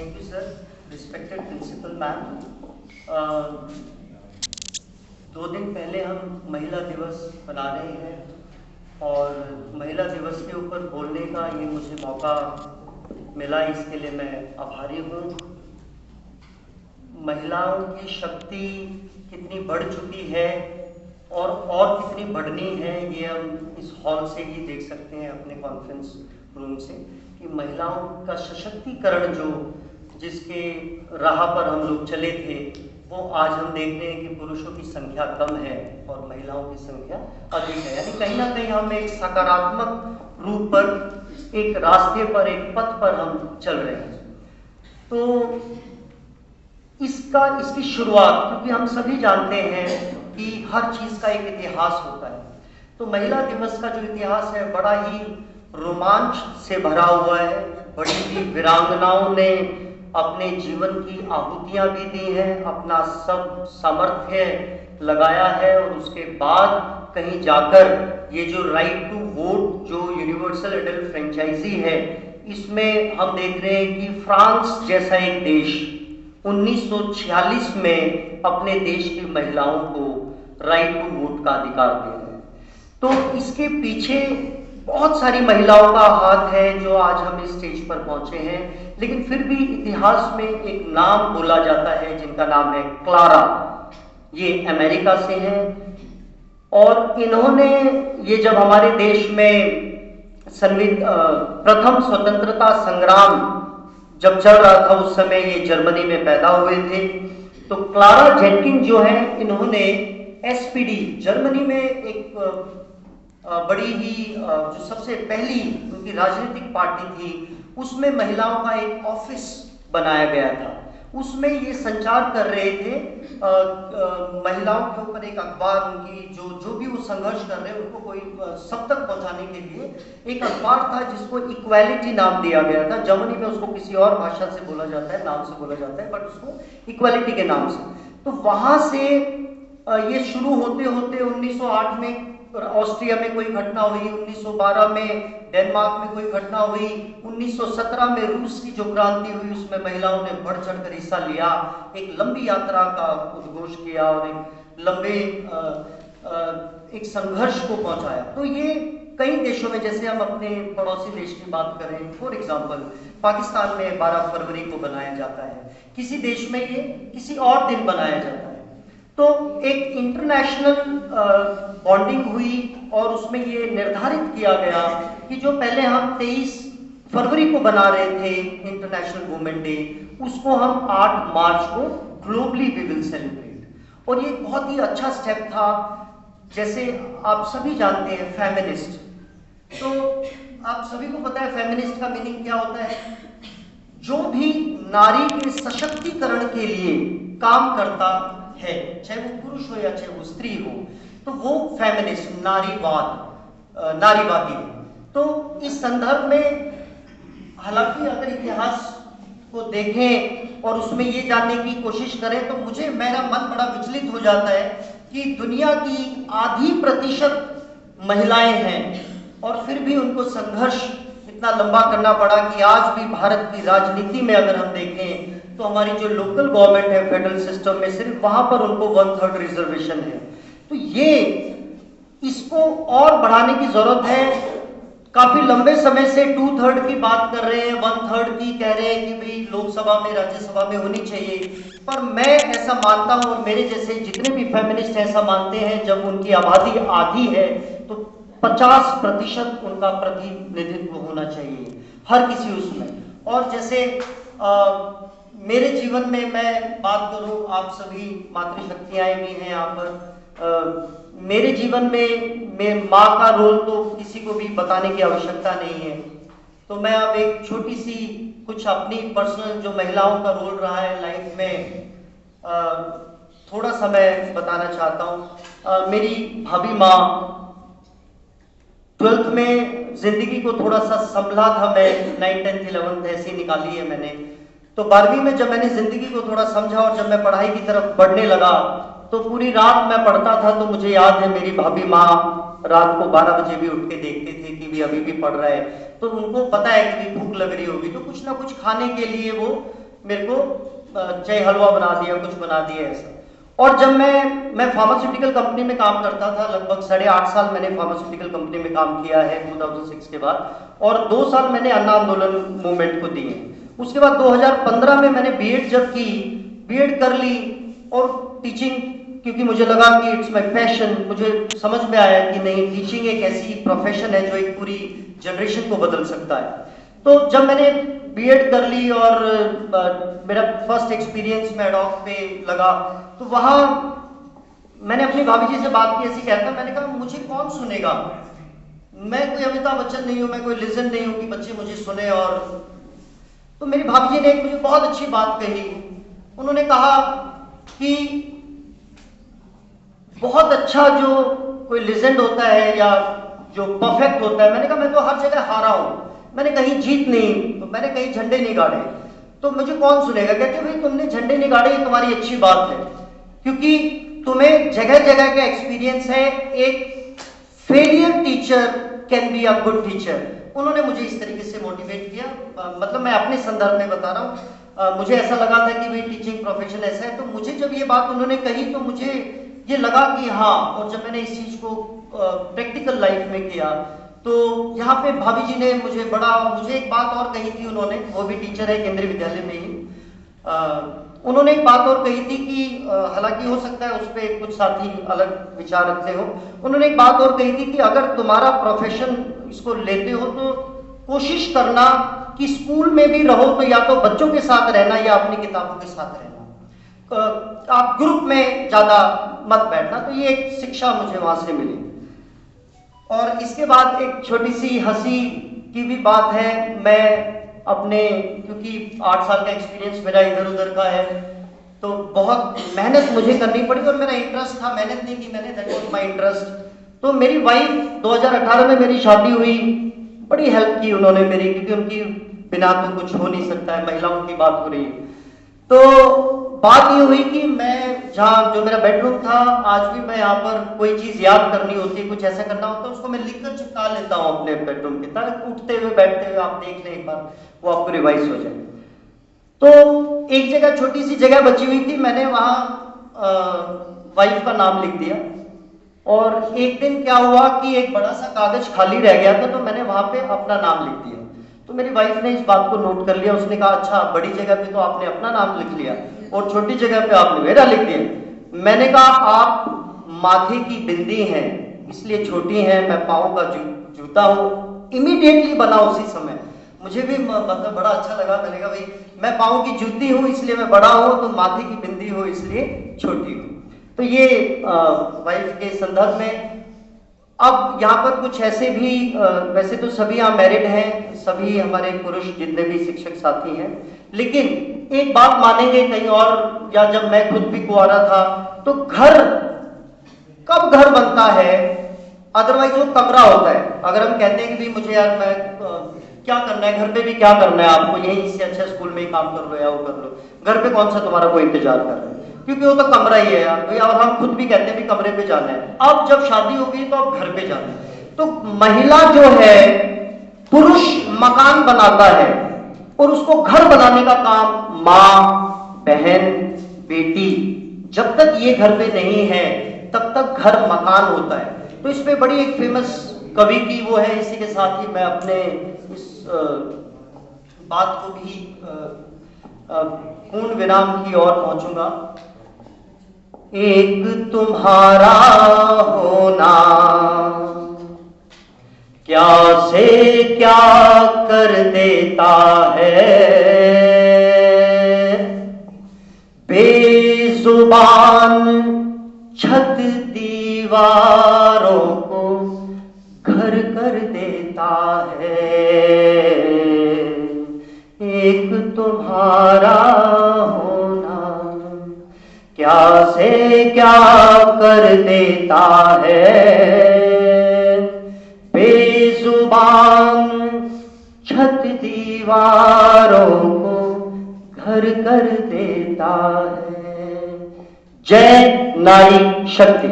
Thank you, sir. Respected principal ma'am. 2 दिन पहले हम महिला दिवस मना रहे हैं और महिला दिवस के ऊपर बोलने का ये मुझे मौका मिला, इसके लिए मैं आभारी हूँ। महिलाओं की शक्ति कितनी बढ़ चुकी है और कितनी बढ़नी है, ये हम इस हॉल से ही देख सकते हैं, अपने कॉन्फ्रेंस रूम से, कि महिलाओं का सशक्तिकरण जो जिसके राह पर हम लोग चले थे, वो आज हम देख रहे हैं कि पुरुषों की संख्या कम है और महिलाओं की संख्या अधिक है। यानी कहीं ना कहीं हम एक सकारात्मक रूप पर, एक रास्ते पर, एक पथ पर हम चल रहे हैं। तो इसकी शुरुआत, क्योंकि हम सभी जानते हैं कि हर चीज का एक इतिहास होता है, तो महिला दिवस का जो इतिहास है बड़ा ही रोमांच से भरा हुआ है। बड़ी ही वीरांगनाओं ने अपने जीवन की आहुतियां भी दी हैं, अपना सब सामर्थ्य लगाया है, और उसके बाद कहीं जाकर ये जो राइट टू वोट, जो यूनिवर्सल एडल्ट फ्रेंचाइजी है, इसमें हम देख रहे हैं कि फ्रांस जैसा एक देश 1946 में अपने देश की महिलाओं को राइट टू वोट का अधिकार दे रहे हैं। तो इसके पीछे बहुत सारी महिलाओं का हाथ है जो आज हम इस स्टेज पर पहुंचे हैं, लेकिन फिर भी इतिहास में एक नाम बोला जाता है जिनका नाम है क्लारा। ये अमेरिका से हैं और इन्होंने, ये जब हमारे देश में प्रथम स्वतंत्रता संग्राम जब चल रहा था, उस समय ये जर्मनी में पैदा हुए थे। तो क्लारा जेटकिन जो है, इन्होंने एसपीडी, जर्मनी में एक बड़ी ही जो सबसे पहली उनकी राजनीतिक पार्टी थी, उसमें महिलाओं का एक ऑफिस बनाया गया था। उसमें ये संचार कर रहे थे महिलाओं के ऊपर एक अखबार, उनकी जो भी वो संघर्ष कर रहे हैं उनको कोई सब तक पहुंचाने के लिए एक अखबार था जिसको इक्वालिटी नाम दिया गया था। जर्मनी में उसको किसी और भाषा से बोला जाता है, नाम से बोला जाता है, बट उसको इक्वालिटी के नाम से। तो वहां से ये शुरू होते होते 1908 में ऑस्ट्रिया में कोई घटना हुई, 1912 में डेनमार्क में कोई घटना हुई, 1917 में रूस की जो क्रांति हुई उसमें महिलाओं ने बढ़ चढ़कर हिस्सा लिया, एक लंबी यात्रा का उद्घोष किया और एक लंबे एक संघर्ष को पहुंचाया। तो ये कई देशों में, जैसे हम अपने पड़ोसी देश की बात करें, फॉर एग्जाम्पल पाकिस्तान में 12 फरवरी को बनाया जाता है, किसी देश में ये किसी और दिन बनाया जाता है। तो एक इंटरनेशनल बॉन्डिंग हुई और उसमें ये निर्धारित किया गया कि जो पहले हम 23 फरवरी को बना रहे थे इंटरनेशनल वुमेन डे, उसको हम 8 मार्च को ग्लोबली वी विल सेलिब्रेट। और ये बहुत ही अच्छा स्टेप था। जैसे आप सभी जानते हैं फेमिनिस्ट, तो आप सभी को पता है फेमिनिस्ट का मीनिंग क्या होता है। जो भी नारी के सशक्तिकरण के लिए काम करता है, चाहे वो पुरुष हो या चाहे वो स्त्री हो, तो वो फेमिनिस्ट, नारीवादी है। तो इस संदर्भ में, हालांकि अगर इतिहास को देखें और उसमें ये जानने की कोशिश करें, तो मेरा मन बड़ा विचलित हो जाता है कि दुनिया की आधी प्रतिशत महिलाएं हैं और फिर भी उनको संघर्ष इतना लंबा करना पड़ा कि आज भी भारत की राजनीति में अगर हम देखें तो हमारी जो लोकल गवर्नमेंट है, फेडरल सिस्टम में, सिर्फ वहां पर उनको 1/3 रिजर्वेशन है। तो इसको और बढ़ाने की जरूरत है। काफी लंबे समय से 2/3 की बात कर रहे हैं, 1/3 की कह रहे हैं कि भाई लोकसभा में, राज्यसभा में होनी चाहिए। पर मैं ऐसा मानता हूं, और मेरे जैसे जितने भी फेमिनिस्ट ऐसा मानते हैं, जब उनकी आबादी आधी है तो 50% उनका प्रतिनिधित्व होना चाहिए हर किसी उसमें। और जैसे मेरे जीवन में मैं बात करूं, आप सभी मातृशक्तियां भी हैं यहाँ पर, मेरे जीवन में माँ का रोल तो किसी को भी बताने की आवश्यकता नहीं है। तो मैं अब एक छोटी सी कुछ अपनी पर्सनल जो महिलाओं का रोल रहा है लाइफ में, थोड़ा सा मैं बताना चाहता हूँ। मेरी भाभी माँ, 12th में जिंदगी को थोड़ा सा संभला था मैं, 9th 10th 11th ऐसी निकाली है मैंने। तो 12वीं में जब मैंने जिंदगी को थोड़ा समझा और जब मैं पढ़ाई की तरफ बढ़ने लगा, तो पूरी रात मैं पढ़ता था। तो मुझे याद है मेरी भाभी माँ रात को 12 बजे भी उठ के देखते थे कि भी अभी भी पढ़ रहा है, तो उनको पता है कि भी भूख लग रही होगी, तो कुछ ना कुछ खाने के लिए वो मेरे को चाहे हलवा बना दिया, कुछ बना दिया ऐसा। और जब मैं फार्मास्यूटिकल कंपनी में काम करता था, लगभग 8.5 साल मैंने फार्मास्यूटिकल कंपनी में काम किया है 2006 के बाद, और 2 साल मैंने अन्ना आंदोलन मूवमेंट को दिए। उसके बाद 2015 में मैंने बीएड जब की, बीएड कर ली, और टीचिंग, क्योंकि मुझे लगा कि इट्स माय पैशन, मुझे समझ में आया कि नहीं, टीचिंग एक ऐसी प्रोफेशन है जो एक पूरी जनरेशन को बदल सकता है। तो जब मैंने बीएड कर ली और मेरा फर्स्ट एक्सपीरियंस मैडॉक पे लगा, तो वहां मैंने अपनी भाभी जी से बात की, ऐसी कहता, मैंने कहा मुझे कौन सुनेगा, मैं कोई अमिताभ बच्चन नहीं हूं, मैं कोई लेजेंड नहीं हूं कि बच्चे मुझे सुने। और तो मेरी भाभी जी ने एक मुझे बहुत अच्छी बात कही, उन्होंने कहा कि बहुत अच्छा जो कोई लेजेंड होता है या जो परफेक्ट होता है, मैंने कहा मैं तो हर जगह हारा हूं, मैंने कहीं जीत नहीं, तो मैंने कहीं झंडे नहीं गाड़े, तो मुझे कौन सुनेगा। कहते भाई तुमने झंडे नहीं गाड़े, ये तुम्हारी अच्छी बात है, क्योंकि तुम्हें जगह जगह का एक्सपीरियंस है। एक failure teacher can be a good teacher. उन्होंने मुझे इस तरीके से मोटिवेट किया, मतलब मैं अपने संदर्भ में बता रहा हूँ। मुझे ऐसा लगा था कि भाई टीचिंग प्रोफेशन ऐसा है, तो मुझे जब ये बात उन्होंने कही तो मुझे ये लगा कि हाँ, और जब मैंने इस चीज को प्रैक्टिकल लाइफ में किया, तो यहाँ पे भाभी जी ने मुझे एक बात और कही थी उन्होंने, वो भी टीचर है केंद्रीय विद्यालय में ही। उन्होंने एक बात और कही थी कि हालांकि हो सकता है उस पर कुछ साथी अलग विचार रखते हो, उन्होंने एक बात और कही थी कि अगर तुम्हारा प्रोफेशन इसको लेते हो तो कोशिश करना कि स्कूल में भी रहो तो या तो बच्चों के साथ रहना या अपनी किताबों के साथ रहना, आप ग्रुप में ज्यादा मत बैठना। तो ये एक शिक्षा मुझे वहां से मिली। और इसके बाद एक छोटी सी हंसी की भी बात है। मैं अपने, क्योंकि 8 साल का एक्सपीरियंस मेरा इधर उधर का है, तो बहुत मेहनत मुझे करनी पड़ी, और मेरा इंटरेस्ट था, मेहनत नहीं की मैंने, दैट वाज माय इंटरेस्ट। तो मेरी वाइफ 2018 में मेरी शादी हुई, बड़ी हेल्प की उन्होंने मेरी, क्योंकि उनकी बिना तो कुछ हो नहीं सकता है, महिलाओं की बात हो रही है। तो बात ये हुई कि मैं जहाँ, जो मेरा बेडरूम था, आज भी मैं यहाँ पर कोई चीज याद करनी होती है, कुछ ऐसा करना होता है, उसको मैं लिखकर चिपका लेता हूँ अपने बेडरूम के, ताकि उठते हुए बैठते हुए आप देख लें एक बार, वो आपको रिवाइज हो जाए। तो एक जगह छोटी सी जगह बची हुई थी, मैंने वहां वाइफ का नाम लिख दिया। और एक दिन क्या हुआ कि एक बड़ा सा कागज खाली रह गया था, तो मैंने वहां पे अपना नाम लिख दिया। तो मेरी वाइफ ने इस बात को नोट कर लिया, उसने कहा अच्छा, बड़ी जगह पे तो आपने अपना नाम लिख लिया और छोटी जगह पे आपने मेरा लिख दिया। मैंने कहा आप माथे की बिंदी हैं इसलिए छोटी हैं, मैं पाँव का जूता हूँ। इमीडिएटली बना उसी समय, मुझे भी मतलब बड़ा अच्छा लगा। मैंने कहा भाई मैं पाँव की जूती हूँ इसलिए मैं बड़ा हूँ, तो माथे की बिंदी हो इसलिए छोटी हूँ। तो ये वाइफ के संदर्भ में। अब यहाँ पर कुछ ऐसे भी, वैसे तो सभी यहाँ मैरिड हैं, सभी हमारे पुरुष जितने भी शिक्षक साथी हैं, लेकिन एक बात मानेंगे कहीं और, या जब मैं खुद भी कुंवारा था, तो घर कब घर बनता है, अदरवाइज वो कमरा होता है। अगर हम कहते हैं कि भाई मुझे यार मैं क्या करना है, घर पे भी क्या करना है आपको, यही इससे अच्छा स्कूल में ही काम कर लो या वो कर लो, घर पे कौन सा तुम्हारा कोई इंतजार कर रहा है, क्योंकि वो तो कमरा ही है यार। और हम खुद भी कहते हैं भी कमरे पे जाना है। अब जब शादी हो गई तो अब घर पे जाना है। तो महिला जो है, पुरुष मकान बनाता है और उसको घर बनाने का काम माँ, बहन, बेटी, जब तक ये घर पे नहीं है तब तक घर मकान होता है। तो इस पे बड़ी एक फेमस कवि की वो है। इसी के साथ ही मैं अपने इस बात को भी पूर्ण विराम की ओर पहुंचूंगा। एक तुम्हारा होना क्या से क्या कर देता है, बेजुबान छत दीवारों को घर कर देता है। एक तुम्हारा होना क्या से क्या कर देता है, बेजुबान छत दीवारों को घर कर देता है। जय नारी शक्ति।